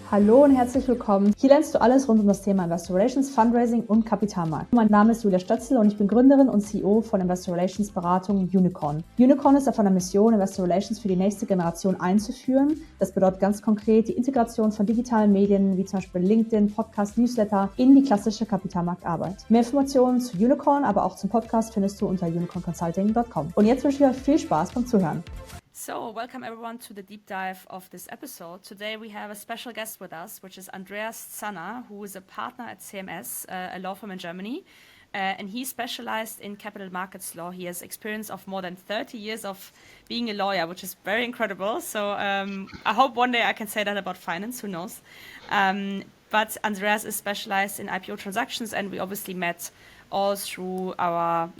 Hallo und herzlich willkommen. Hier lernst du alles rund um das Thema Investor Relations, Fundraising und Kapitalmarkt. Mein Name ist Julia Stötzl und ich bin Gründerin und CEO von Investor Relations Beratung Unicorn. Unicorn ist auf einer Mission, Investor Relations für die nächste Generation einzuführen. Das bedeutet ganz konkret die Integration von digitalen Medien wie zum Beispiel LinkedIn, Podcast, Newsletter in die klassische Kapitalmarktarbeit. Mehr Informationen zu Unicorn, aber auch zum Podcast findest du unter unicornconsulting.com. Und jetzt wünsche ich euch viel Spaß beim Zuhören. So, welcome everyone to the deep dive of this episode. Today we have a special guest with us, which is Andreas Zanner, who is a partner at CMS, a law firm in Germany. And he specialized in capital markets law. He has experience of more than 30 years of being a lawyer, which is very incredible. So I hope one day I can say that about finance, who knows. But Andreas is specialized in IPO transactions, and we obviously met all through our,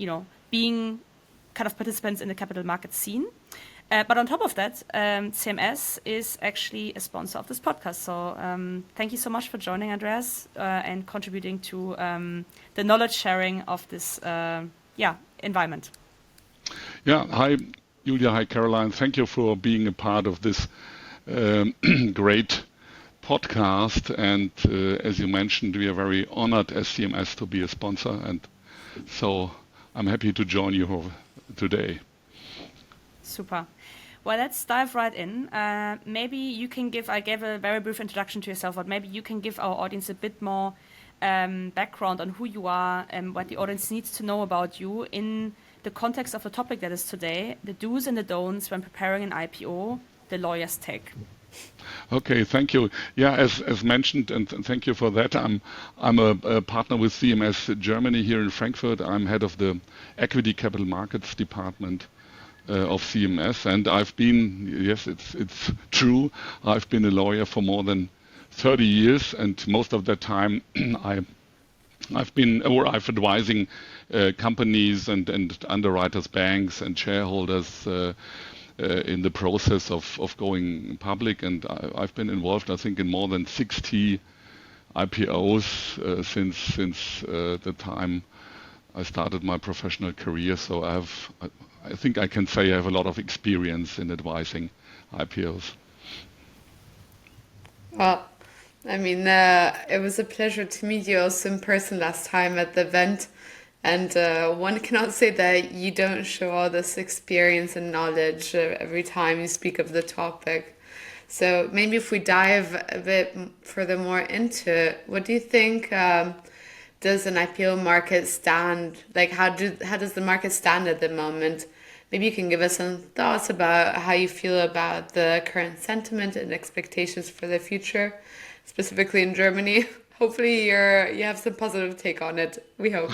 being kind of participants in the capital market scene. But on top of that, CMS is actually a sponsor of this podcast. So thank you so much for joining, Andreas, and contributing to the knowledge sharing of this environment. Yeah, hi, Julia, hi, Caroline. Thank you for being a part of this great podcast. And as you mentioned, we are very honored as CMS to be a sponsor. And so I'm happy to join you today. Super. Well, let's dive right in. Maybe you can I gave a very brief introduction to yourself, but maybe you can give our audience a bit more background on who you are and what the audience needs to know about you in the context of the topic that is today, the do's and the don'ts when preparing an IPO, the lawyer's take. Okay, thank you. Yeah, as mentioned, and thank you for that. I'm a partner with CMS Germany here in Frankfurt. I'm head of the equity capital markets department of CMS, and I've been, yes, it's true, I've been a lawyer for more than 30 years, and most of that time I've advising companies and underwriters, banks and shareholders in the process of going public, and I've been involved, I think, in more than 60 IPOs since the time I started my professional career. So I think I can say I have a lot of experience in advising IPOs. Well, I mean, it was a pleasure to meet you also in person last time at the event. And one cannot say that you don't show all this experience and knowledge every time you speak of the topic. So maybe if we dive a bit further more into it, what do you think does an IPO market stand? Like, how does the market stand at the moment? Maybe you can give us some thoughts about how you feel about the current sentiment and expectations for the future, specifically in Germany. Hopefully you have some positive take on it, we hope.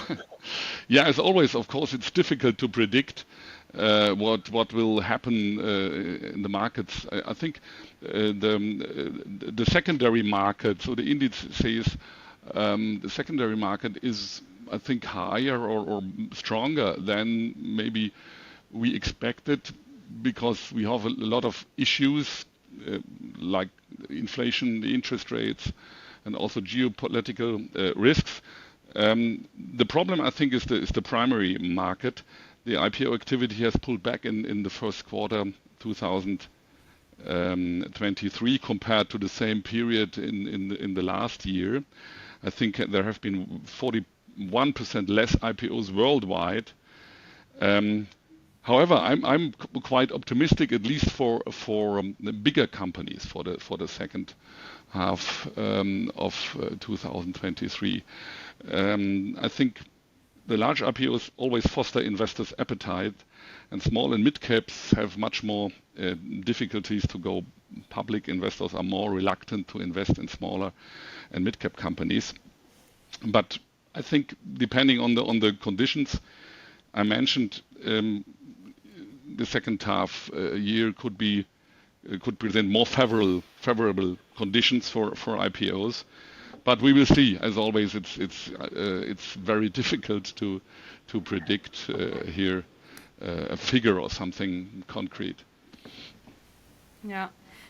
Yeah, as always, of course, it's difficult to predict what will happen in the markets. I think the secondary market, so the indices, the secondary market is, I think, higher or stronger than maybe we expected, because we have a lot of issues like inflation, the interest rates, and also geopolitical risks. The problem, I think, is the primary market. The IPO activity has pulled back in the first quarter 2023 compared to the same period in the last year. I think there have been 41% less IPOs worldwide. However, I'm quite optimistic, at least for the bigger companies, for the second half of 2023. I think the large IPOs always foster investors' appetite, and small and mid caps have much more difficulties to go public. Investors are more reluctant to invest in smaller and mid cap companies. But I think, depending on the conditions I mentioned, the second half year could present more favorable conditions for IPOs, but we will see. As always, it's very difficult to predict here a figure or something concrete. Yeah,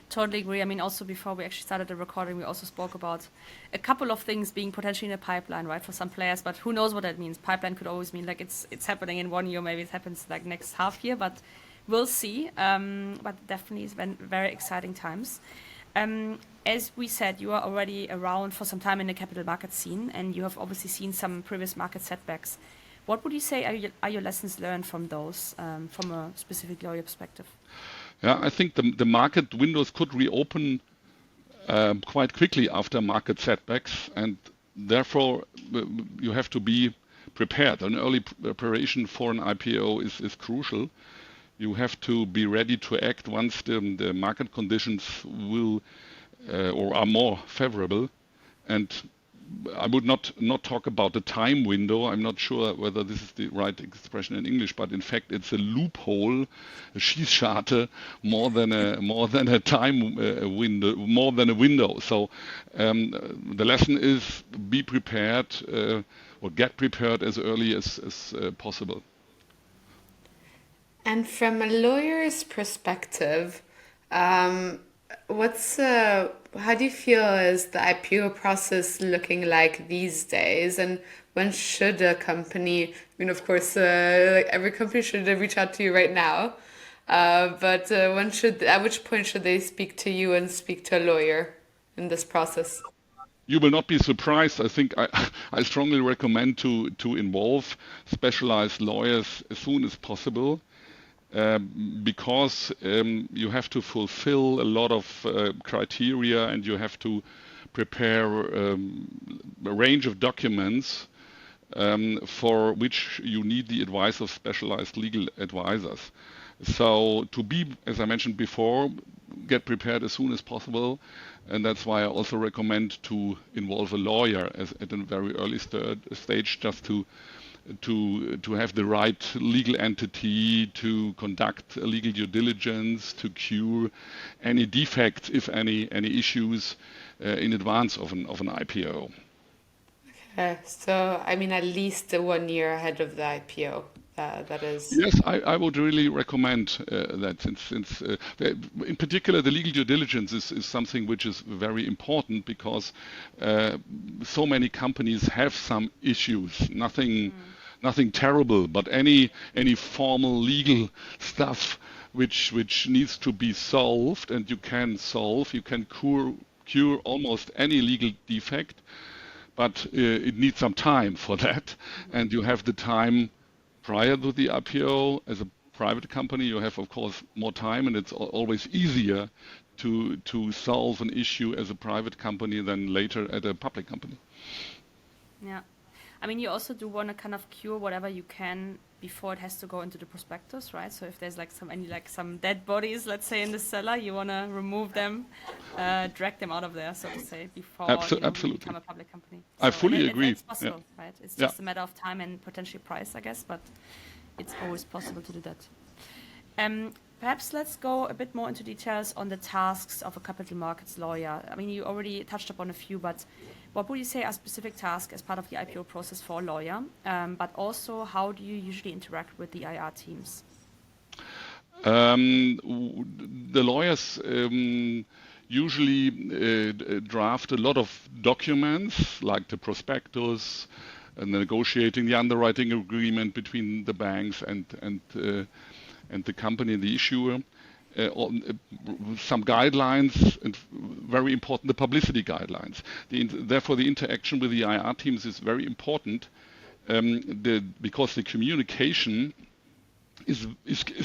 totally agree. I mean, also before we actually started the recording, we also spoke about a couple of things being potentially in a pipeline, right, for some players, but who knows what that means. Pipeline could always mean like it's happening in 1 year, maybe it happens like next half year, but we'll see. But definitely it's been very exciting times. As we said, you are already around for some time in the capital market scene, and you have obviously seen some previous market setbacks. What would you say are your lessons learned from those, from a specific lawyer perspective? Yeah, I think the market windows could reopen quite quickly after market setbacks, and therefore you have to be prepared. An early preparation for an IPO is crucial. You have to be ready to act once the market conditions will or are more favorable. And I would not talk about the time window. I'm not sure whether this is the right expression in English, but in fact it's a loophole, a Schießscharte, more than a time window, more than a window. So the lesson is be prepared or get prepared as early as possible. And from a lawyer's perspective, how do you feel is the IPO process looking like these days? And when should a company, I mean, of course, like every company should reach out to you right now. But at which point should they speak to you and speak to a lawyer in this process? You will not be surprised. I think I strongly recommend to involve specialized lawyers as soon as possible. Because you have to fulfill a lot of criteria, and you have to prepare a range of documents for which you need the advice of specialized legal advisors. So to be, as I mentioned before, get prepared as soon as possible, and that's why I also recommend to involve a lawyer at a very early stage, just to have the right legal entity to conduct a legal due diligence, to cure any defects, if any issues in advance of an IPO. Okay, so I mean at least 1 year ahead of the IPO. That is. Yes, I would really recommend that, since in particular the legal due diligence is something which is very important, because so many companies have some issues. Nothing terrible, but any formal legal stuff which needs to be solved, and you can cure almost any legal defect, but it needs some time for that, and you have the time prior to the IPO. As a private company, you have, of course, more time, and it's always easier to solve an issue as a private company than later at a public company. Yeah. I mean, you also do want to kind of cure whatever you can before it has to go into the prospectus, right? So if there's some dead bodies, let's say, in the cellar, you want to remove them, drag them out of there, so to say, before you become a public company. So, I fully agree. It's possible, right? It's just a matter of time and potentially price, I guess, but it's always possible to do that. Perhaps let's go a bit more into details on the tasks of a capital markets lawyer. I mean, you already touched upon a few, but what would you say are specific tasks as part of the IPO process for a lawyer? But also, how do you usually interact with the IR teams? The lawyers usually draft a lot of documents, like the prospectus, and negotiating the underwriting agreement between the banks and the company, the issuer. Some guidelines, and very important, the publicity guidelines. Therefore, the interaction with the IR teams is very important, because the communication is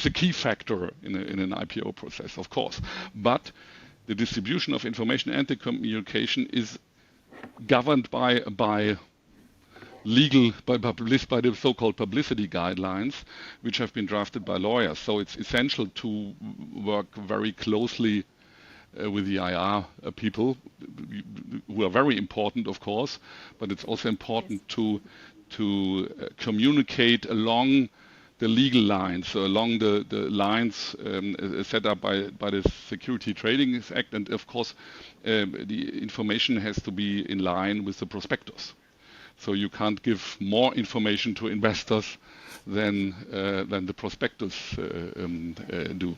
a key factor in an IPO process, of course. But the distribution of information and the communication is governed by the so-called publicity guidelines, which have been drafted by lawyers. So it's essential to work very closely with the IR people, who are very important, of course, but it's also important to communicate along the legal lines, along the lines set up by the Security Trading Act, and of course the information has to be in line with the prospectus. So you can't give more information to investors than the prospectus do.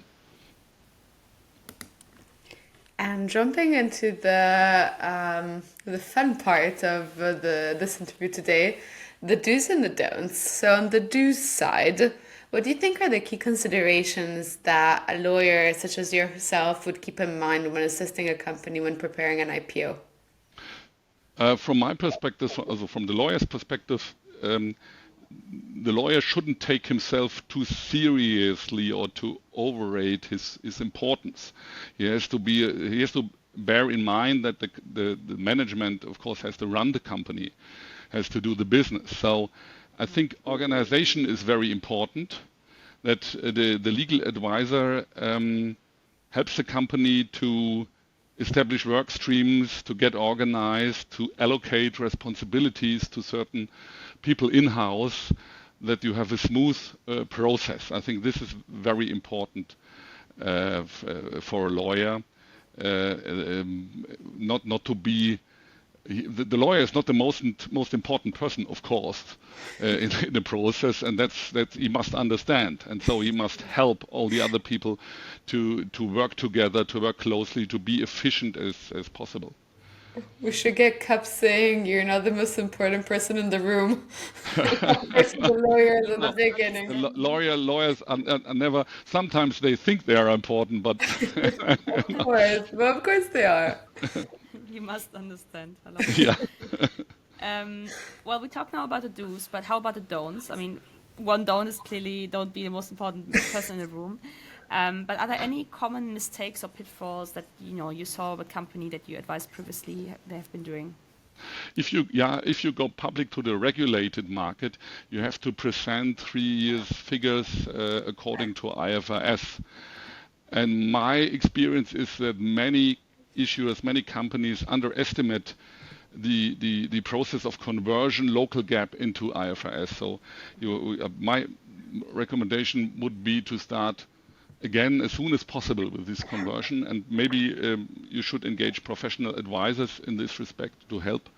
And jumping into the fun part of this interview today, the do's and the don'ts. So on the do's side, What do you think are the key considerations that a lawyer such as yourself would keep in mind when assisting a company when preparing an IPO? From my perspective, also from the lawyer's perspective, the lawyer shouldn't take himself too seriously or to overrate his importance. He has to bear in mind that the management, of course, has to run the company, has to do the business. So I think organization is very important, that the legal advisor helps the company to establish work streams, to get organized, to allocate responsibilities to certain people in-house, that you have a smooth process. I think this is very important for a lawyer. Not to be the lawyer is not the most important person, of course, in the process, and that's he must understand, and so he must help all the other people to work together, to work closely, to be efficient as possible. We should get cups saying you're not the most important person in the room. The lawyers in the beginning. Lawyers are never. Sometimes they think they are important, but Of course they are. You must understand. Hello. Yeah. Well, we talk now about the do's, but how about the don'ts? I mean, one don't is clearly don't be the most important person in the room. But are there any common mistakes or pitfalls that you saw of a company that you advised previously they have been doing? If you go public to the regulated market, you have to present 3 years figures according to IFRS. And my experience is that many issuers, many companies underestimate the process of conversion local GAAP into IFRS. So my recommendation would be to start again as soon as possible with this conversion, and maybe you should engage professional advisors in this respect to help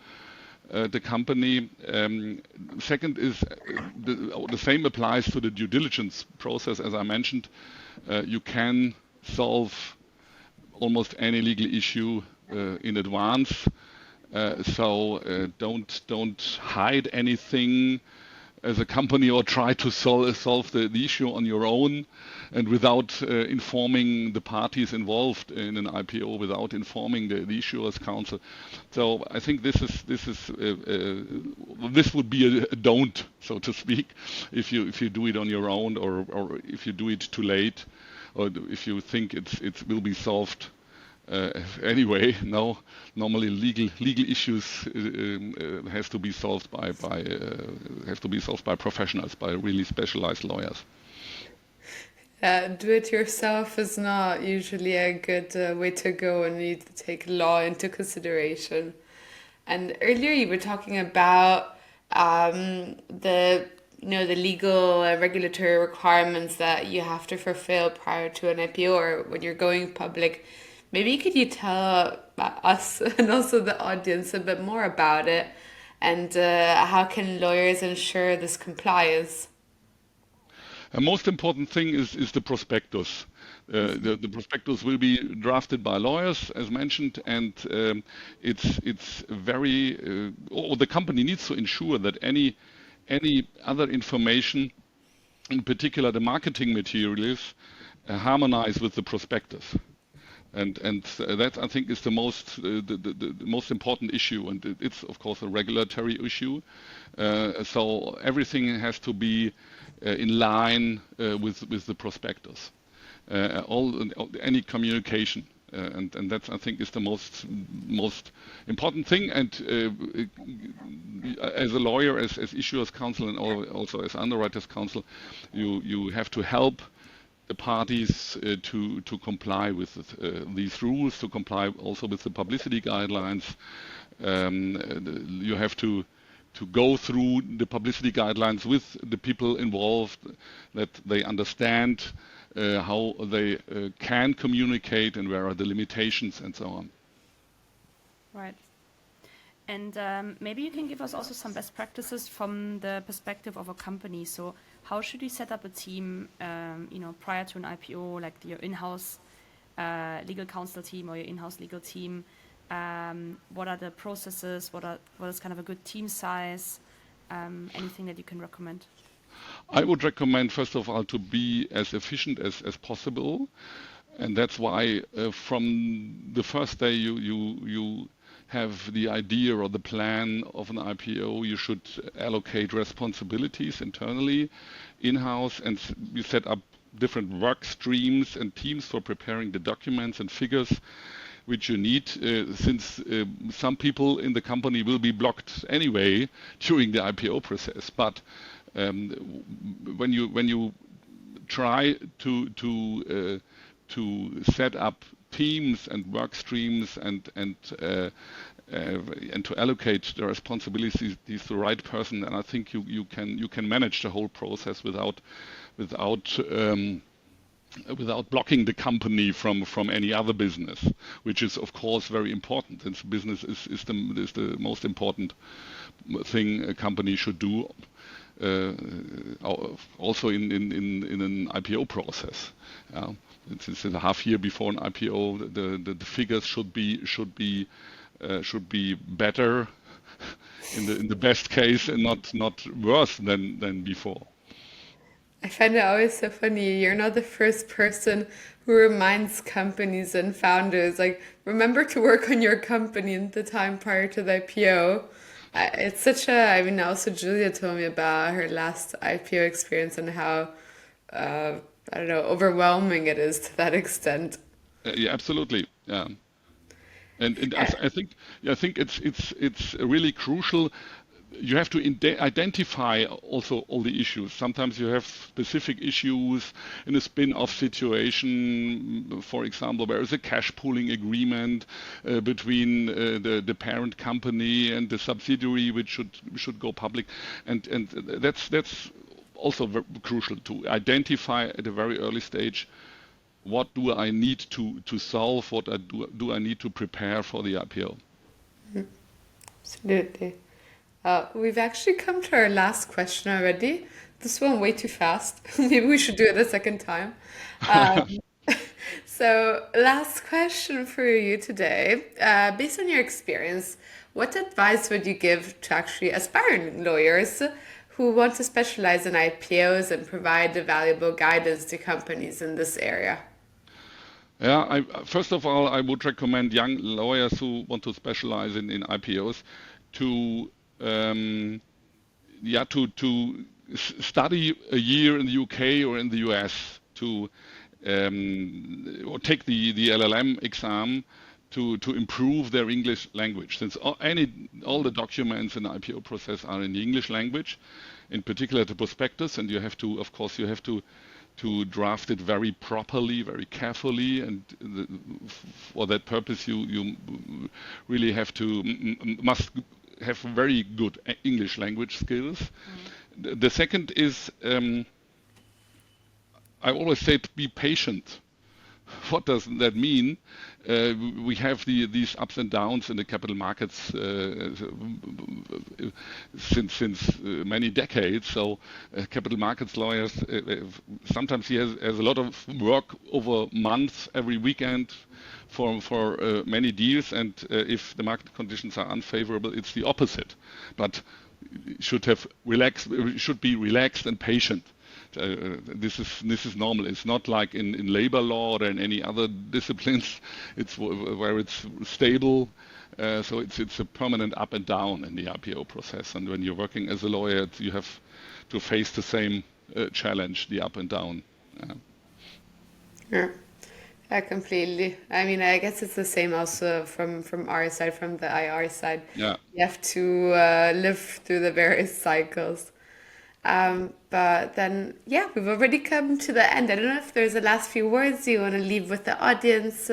the company. Second is the same applies to the due diligence process. As I mentioned, you can solve almost any legal issue in advance. So don't hide anything as a company or try to solve the issue on your own and without informing the parties involved in an IPO, without informing the issuers council. So I think this would be a don't, so to speak, if you do it on your own, or if you do it too late, or if you think it will be solved anyway. No, normally legal issues have to be solved by professionals, by really specialized lawyers. Do it yourself is not usually a good way to go, and you need to take law into consideration. And earlier you were talking about the legal and regulatory requirements that you have to fulfill prior to an IPO or when you're going public. Maybe could you tell us and also the audience a bit more about it, and how can lawyers ensure this complies? The most important thing is the prospectus. The prospectus will be drafted by lawyers, as mentioned, and it's very. Or the company needs to ensure that any other information, in particular the marketing materials, harmonize with the prospectus. And that, I think, is the most important issue, and it's of course a regulatory issue. So everything has to be in line with the prospectus. Any communication, and that, I think, is the most important thing. And as a lawyer, as issuers counsel, and also as underwriters counsel, you have to help the parties to comply with these rules, to comply also with the publicity guidelines. You have to go through the publicity guidelines with the people involved, that they understand how they can communicate and where are the limitations and so on. Right. And maybe you can give us also some best practices from the perspective of a company. So how should you set up a team, prior to an IPO, like your in-house legal counsel team or your in-house legal team? What are the processes? What is kind of a good team size? Anything that you can recommend? I would recommend, first of all, to be as efficient as possible. And that's why from the first day you have the idea or the plan of an IPO, you should allocate responsibilities internally, in-house, and you set up different work streams and teams for preparing the documents and figures which you need, since some people in the company will be blocked anyway during the IPO process. But when you try to set up teams and work streams and to allocate the responsibilities to the right person, and I think you can manage the whole process without blocking the company from any other business, which is of course very important. Since business is the most important thing a company should do, also in an IPO process. It's a half year before an IPO, the figures should be better in the best case, and not worse than before. I find it always so funny. You're not the first person who reminds companies and founders, like, remember to work on your company in the time prior to the IPO. It's such I mean, also Julia told me about her last IPO experience and how, I don't know, overwhelming it is to that extent. Yeah, absolutely. Yeah. And I think it's really crucial. You have to identify also all the issues. Sometimes you have specific issues in a spin-off situation, for example, where is a cash pooling agreement between the parent company and the subsidiary, which should go public, and that's also very crucial to identify at a very early stage. What do I need to solve? What do I need to prepare for the IPO? Absolutely. We've actually come to our last question already. This went way too fast. Maybe we should do it a second time. So, last question for you today. Based on your experience, what advice would you give to actually aspiring lawyers who want to specialize in IPOs and provide valuable guidance to companies in this area? Yeah, first of all, I would recommend young lawyers who want to specialize in IPOs to study a year in the UK or in the US or take the LLM exam to improve their English language. Since all the documents in the IPO process are in the English language, in particular the prospectus, and you have to draft it very properly, very carefully, and for that purpose you really must have very good English language skills. The second is, I always say, to be patient. What does that mean? We have these ups and downs in the capital markets since many decades. So capital markets lawyers, sometimes he has a lot of work over months, every weekend for many deals. And if the market conditions are unfavorable, it's the opposite. But should be relaxed and patient. This is normal. It's not like in labor law or in any other disciplines. It's where it's stable. So it's a permanent up and down in the IPO process. And when you're working as a lawyer, you have to face the same challenge, the up and down. Yeah, completely. I mean, I guess it's the same also from our side, from the IR side. Yeah. You have to live through the various cycles. But then, yeah, we've already come to the end. I don't know if there's the last few words you want to leave with the audience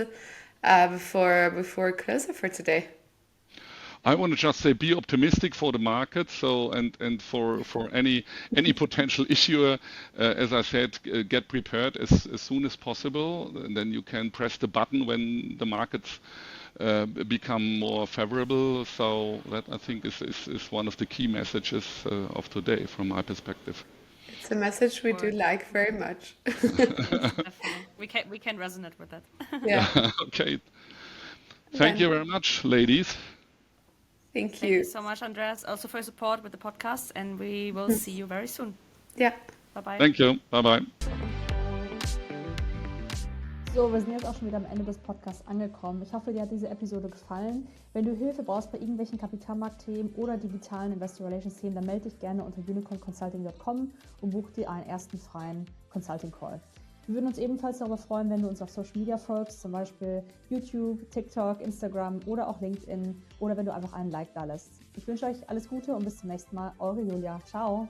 before closing for today. I want to just say, be optimistic for the market. So and for any potential issuer, as I said, get prepared as soon as possible. And then you can press the button when the markets become more favorable. So that, I think, is one of the key messages of today from my perspective. It's a message we do like very much. We can resonate with that. Yeah. Okay. Thank you very much, ladies. Thank Thank you so much, Andreas, also for your support with the podcast, and we will see you very soon. Yeah. Bye-bye. Thank you. Bye-bye. So, wir sind jetzt auch schon wieder am Ende des Podcasts angekommen. Ich hoffe, dir hat diese Episode gefallen. Wenn du Hilfe brauchst bei irgendwelchen Kapitalmarktthemen oder digitalen Investor Relations Themen, dann melde dich gerne unter unicornconsulting.com und buch dir einen ersten freien Consulting Call. Wir würden uns ebenfalls darüber freuen, wenn du uns auf Social Media folgst, zum Beispiel YouTube, TikTok, Instagram oder auch LinkedIn, oder wenn du einfach einen Like da lässt. Ich wünsche euch alles Gute und bis zum nächsten Mal. Eure Julia. Ciao.